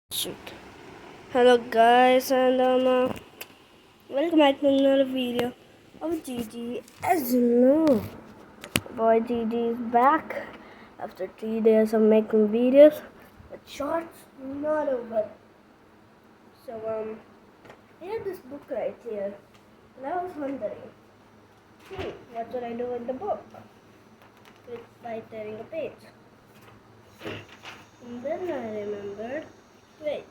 Shoot. Hello guys, and welcome back to another video of Gigi. As you know, boy Gigi is back after 3 days of making videos, but shorts not over. So I have this book right here, and I was wondering, what should I do with the book? By tearing a page. And then I remembered, wait,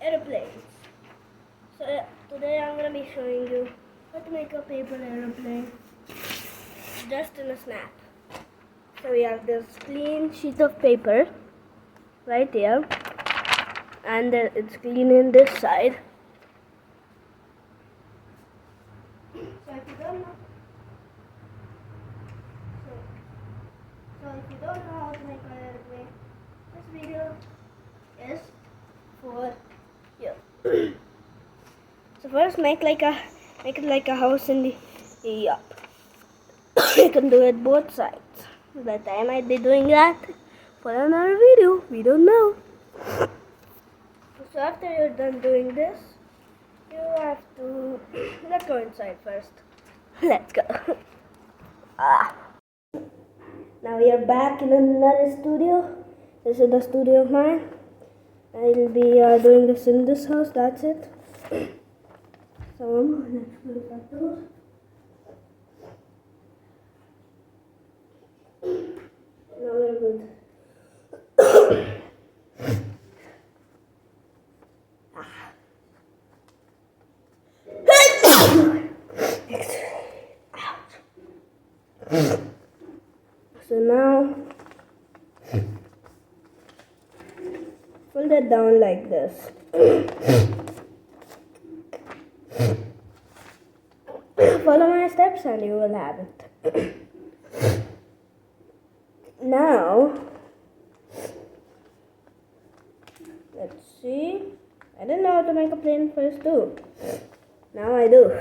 aeroplanes. So today I'm going to be showing you how to make a paper aeroplane just in a snap. So we have this clean sheet of paper right here, and it's clean in this side. So if you don't know, how to make an aeroplane, this video is for you. So first make it like a house in the up. You can do it both sides. But I might be doing that for another video. We don't know. So after you're done doing this, you have to let's go inside first. Let's go. Now we are back in another studio. This is the studio of mine. I'll be doing this in this house. That's it. So let's close that door. Now we're good. So now fold it down like this. Follow my steps and you will have it. Now, let's see. I didn't know how to make a plane first too. Now I do.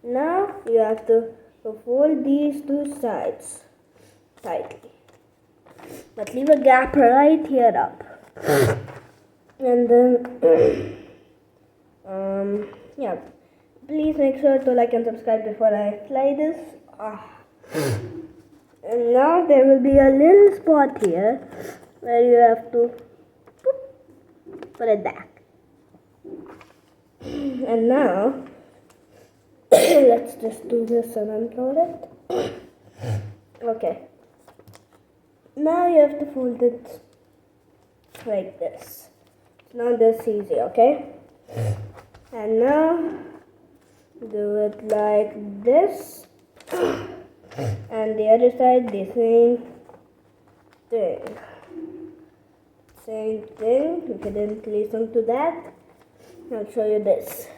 Now you have to fold these two sides tightly. But leave a gap right here up. And then, yeah. Please make sure to like and subscribe before I apply this. And now there will be a little spot here where you have to put it back. And now, let's just do this and unfold it. Okay. Now you have to fold it like this. It's not this easy, okay? And now do it like this, and the other side the same thing. Same thing. If you didn't listen to that, I'll show you this.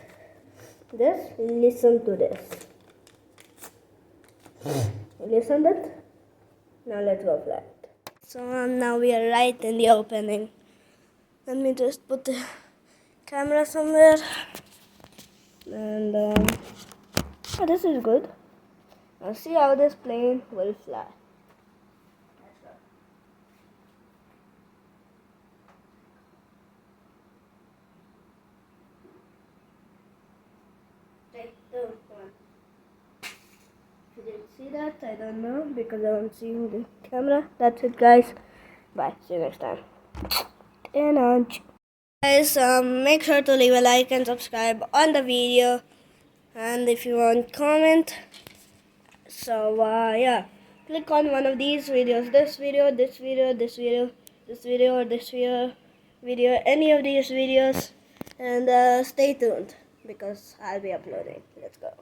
Listen to this. You listened it? Now let's go flat. So now we are right in the opening. Let me just put the camera somewhere. And oh, this is good. Now see how this plane will fly. Let's go. 3, 2, 1. If you didn't see that, I don't know because I'm seeing the camera. That's it, guys. Bye. See you next time. And guys, make sure to leave a like and subscribe on the video, and if you want comment, so yeah, click on one of these videos, this video, or this video, any of these videos, and stay tuned because I'll be uploading. Let's go.